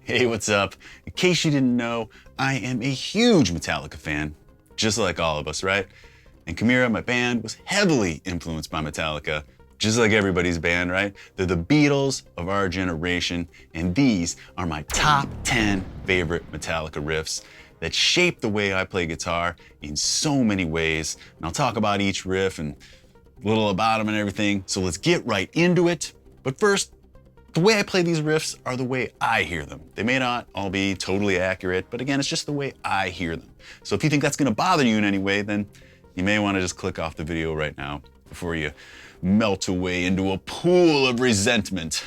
Hey, what's up? In case you didn't know, I am a huge Metallica fan, just like all of us, right? And Chimera, my band, was heavily influenced by Metallica, just like everybody's band, right? They're the Beatles of our generation, and these are my top 10 favorite Metallica riffs that shape the way I play guitar in so many ways. And I'll talk about each riff and a little about them and everything, so let's get right into it. But first, the way I play these riffs are the way I hear them. They may not all be totally accurate, but again, it's just the way I hear them. So if you think that's gonna bother you in any way, then you may wanna just click off the video right now before you melt away into a pool of resentment.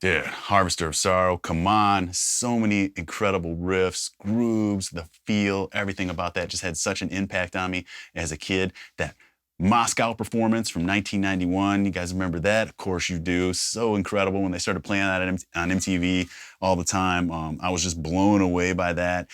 Dude, Harvester of Sorrow, come on. So many incredible riffs, grooves, the feel, everything about that just had such an impact on me as a kid. That Moscow performance from 1991, you guys remember that? Of course you do. So incredible when they started playing that on MTV all the time. I was just blown away by that.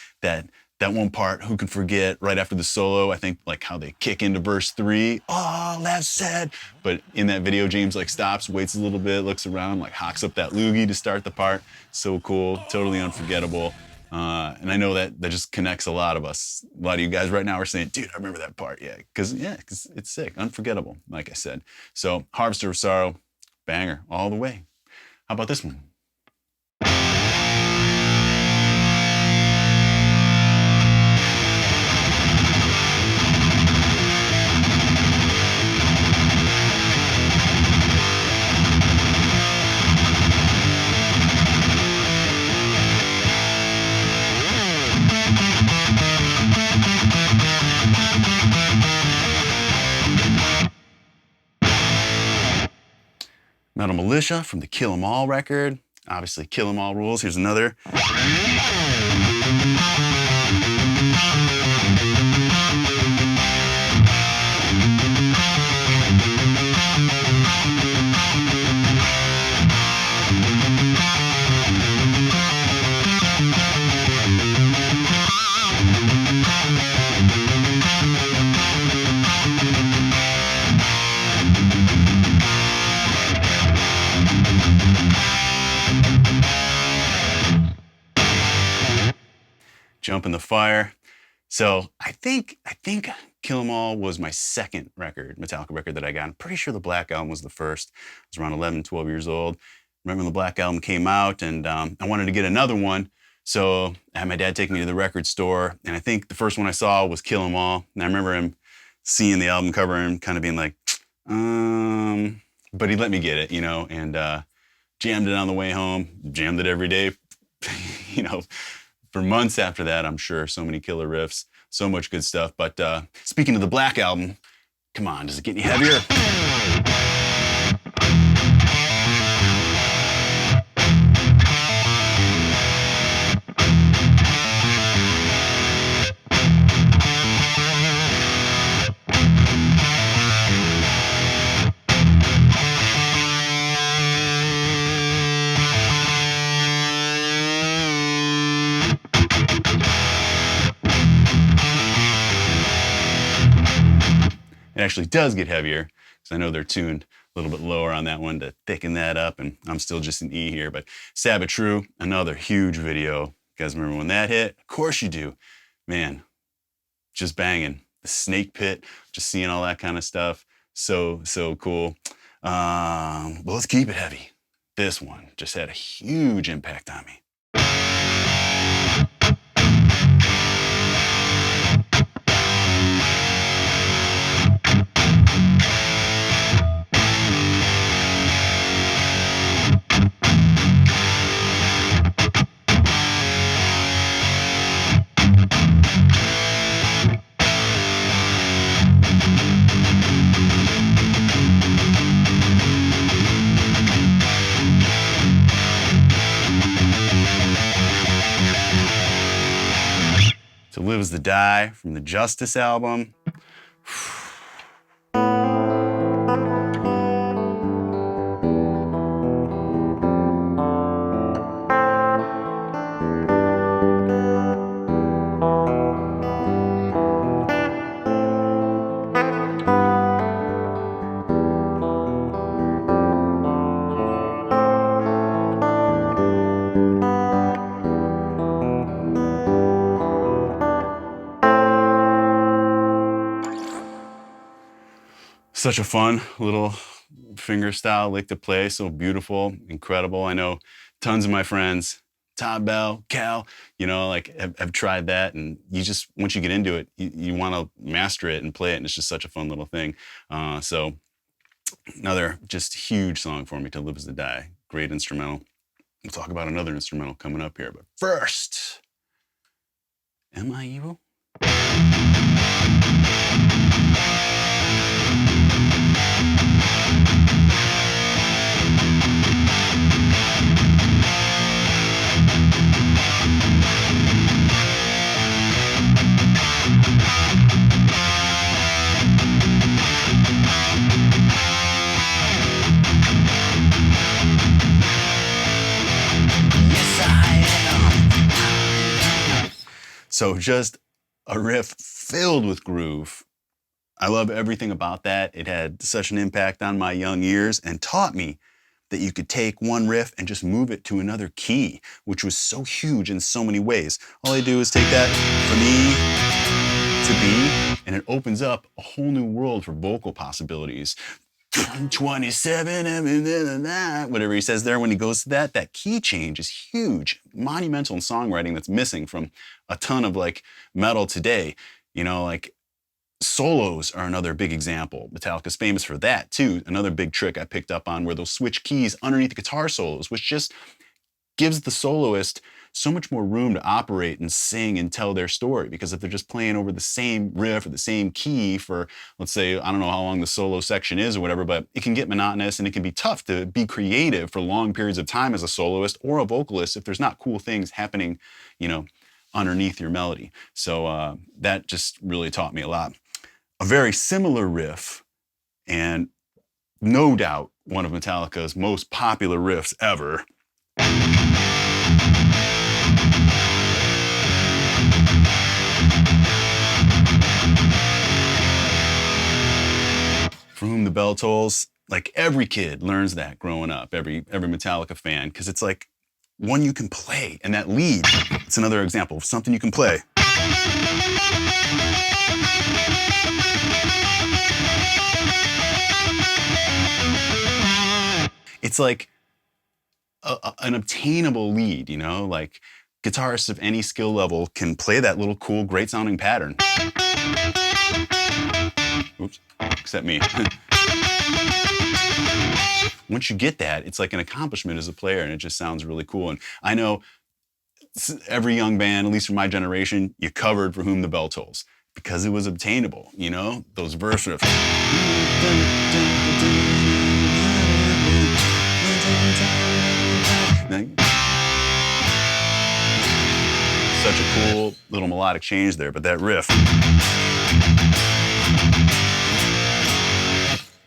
That one part, who can forget, right after the solo, I think like how they kick into verse 3, all that's said. But in that video, James like stops, waits a little bit, looks around, like hawks up that loogie to start the part. So cool, totally unforgettable. And I know that just connects a lot of us. A lot of you guys right now are saying, dude, I remember that part. Yeah, because it's sick, unforgettable, like I said. So Harvester of Sorrow, banger all the way. How about this one? Metal Militia from the Kill 'Em All record. Obviously, Kill 'Em All rules. Here's another. Jump in the Fire. So I think Kill 'Em All was my second record, Metallica record that I got. I'm pretty sure the Black Album was the first. I was around 11, 12 years old. Remember when the Black Album came out, and I wanted to get another one. So I had my dad take me to the record store, and I think the first one I saw was Kill 'Em All. And I remember him seeing the album cover and kind of being like, but he let me get it, and jammed it on the way home, jammed it every day, for months after that. I'm sure so many killer riffs, so much good stuff. But speaking of the Black Album, come on, does it get any heavier? It actually does get heavier, because I know they're tuned a little bit lower on that one to thicken that up, and I'm still just an E here. But Sabbath True, another huge video. You guys remember when that hit? Of course you do. Man, just banging. The Snake Pit, just seeing all that kind of stuff. So cool. But let's keep it heavy. This one just had a huge impact on me. To Live Is to Die from the Justice album. Such a fun little fingerstyle lick to play, so beautiful, incredible. I know tons of my friends, Todd Bell, Cal, you know, like have tried that, and you just, once you get into it, you want to master it and play it, and it's just such a fun little thing. So another just huge song for me, To Live Is to Die. Great instrumental. We'll talk about another instrumental coming up here, but first, Am I Evil? So just a riff filled with groove. I love everything about that. It had such an impact on my young ears and taught me that you could take one riff and just move it to another key, which was so huge in so many ways. All I do is take that from E to B, and it opens up a whole new world for vocal possibilities. 27, whatever he says there when he goes to that key change is huge, monumental in songwriting that's missing from a ton of like metal today. You know, like solos are another big example. Metallica's famous for that too. Another big trick I picked up on where they'll switch keys underneath the guitar solos, which just gives the soloist so much more room to operate and sing and tell their story. Because if they're just playing over the same riff or the same key for, let's say, I don't know how long the solo section is or whatever, but it can get monotonous and it can be tough to be creative for long periods of time as a soloist or a vocalist if there's not cool things happening, you know, underneath your melody. So that just really taught me a lot. A very similar riff, and no doubt one of Metallica's most popular riffs ever. For Whom the Bell Tolls. Like every kid learns that growing up, every Metallica fan, because it's like one you can play, and that lead, it's another example of something you can play. It's like an obtainable lead, you know, like guitarists of any skill level can play that little cool, great sounding pattern. Oops, except me. Once you get that, it's like an accomplishment as a player, and it just sounds really cool. And I know every young band, at least from my generation, you covered For Whom the Bell Tolls because it was obtainable, you know, those verse riffs. Such a cool little melodic change there, but that riff,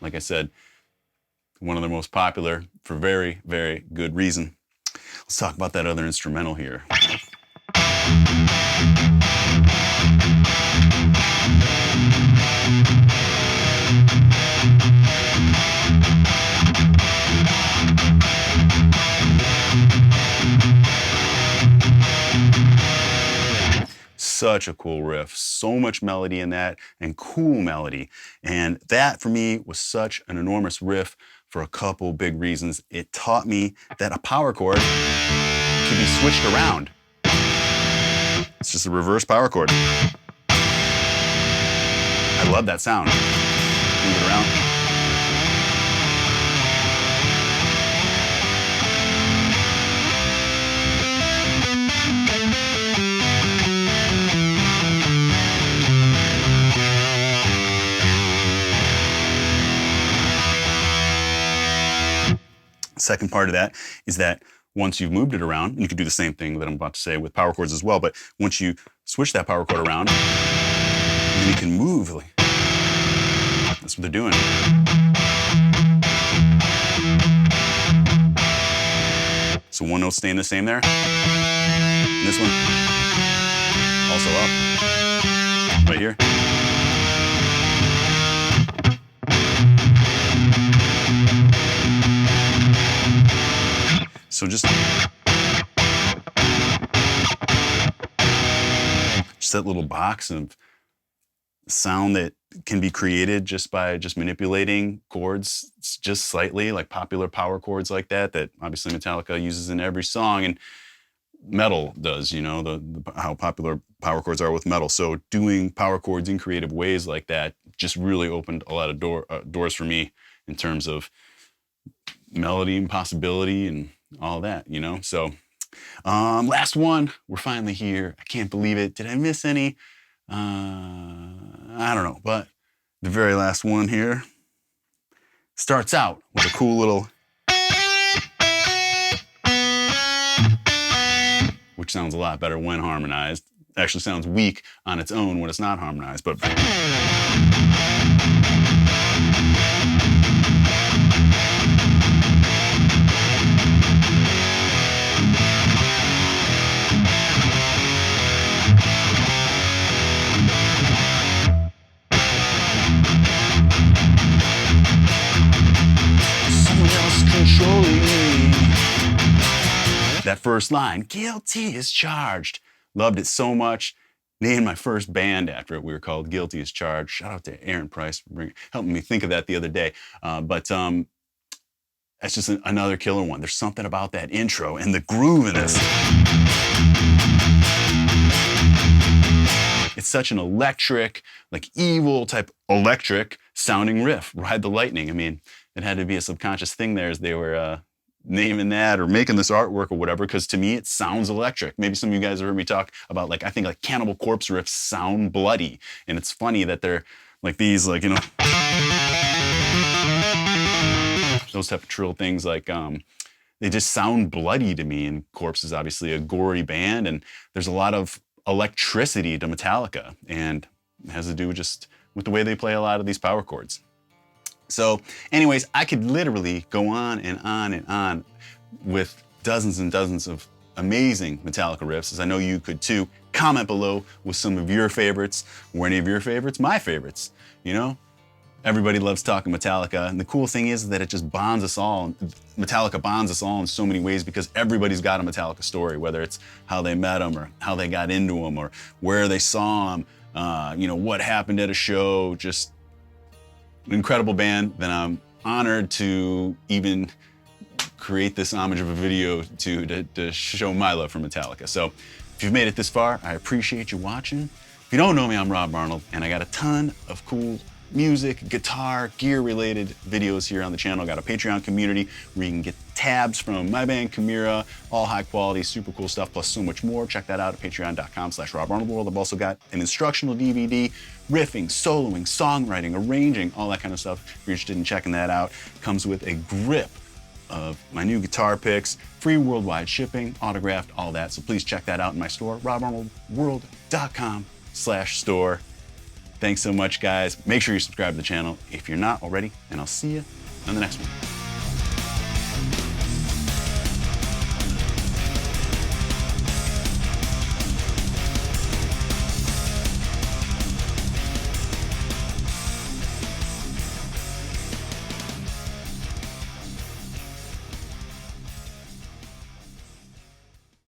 like I said, one of the most popular for very, very good reason. Let's talk about that other instrumental here. Such a cool riff, so much melody in that, and cool melody. And that for me was such an enormous riff for a couple big reasons. It taught me that a power chord can be switched around. It's just a reverse power chord. I love that sound. Move it around. Second part of that is that once you've moved it around, and you can do the same thing that I'm about to say with power chords as well, but once you switch that power chord around, and then you can move. That's what they're doing. So one note staying the same there. And this one also up, right here. So just that little box of sound that can be created just by manipulating chords just slightly, like popular power chords like that obviously Metallica uses in every song, and metal does, you know, how popular power chords are with metal. So doing power chords in creative ways like that just really opened a lot of doors for me in terms of melody and possibility and all that, you know. So last one, we're finally here. I can't believe it. Did I miss any? I don't know, but the very last one here starts out with a cool little, which sounds a lot better when harmonized. It actually sounds weak on its own when it's not harmonized, but someone else controlling me. That first line, guilty as charged. Loved it so much. Named my first band after it. We were called Guilty as Charged. Shout out to Aaron Price for helping me think of that the other day. But that's just another killer one. There's something about that intro and the groove in this. It's such an electric, like evil type electric sounding riff. Ride the Lightning. I mean, it had to be a subconscious thing there as they were naming that or making this artwork or whatever, because to me it sounds electric. Maybe some of you guys have heard me talk about, like, I think like Cannibal Corpse riffs sound bloody, and it's funny that they're like these, like, you know, those type of trill things, like they just sound bloody to me. And Corpse is obviously a gory band, and there's a lot of electricity to Metallica, and it has to do just with the way they play a lot of these power chords. So anyways, I could literally go on and on and on with dozens and dozens of amazing Metallica riffs, as I know you could too. Comment below with some of your favorites. Were any of your favorites my favorites? You know, everybody loves talking Metallica, and the cool thing is that it just bonds us all. Metallica bonds us all in so many ways because everybody's got a Metallica story, whether it's how they met them or how they got into them or where they saw them, you know, what happened at a show. Just an incredible band that I'm honored to even create this homage of a video to show my love for Metallica. So if you've made it this far, I appreciate you watching. If you don't know me, I'm Rob Arnold, and I got a ton of cool music, guitar, gear-related videos here on the channel. Got a Patreon community where you can get tabs from my band, Chimera, all high quality, super cool stuff, plus so much more. Check that out at patreon.com/RobArnoldWorld. I've also got an instructional DVD, riffing, soloing, songwriting, arranging, all that kind of stuff. If you're interested in checking that out, comes with a grip of my new guitar picks, free worldwide shipping, autographed, all that. So please check that out in my store, robarnoldworld.com/store. Thanks so much, guys. Make sure you subscribe to the channel if you're not already, and I'll see you on the next one.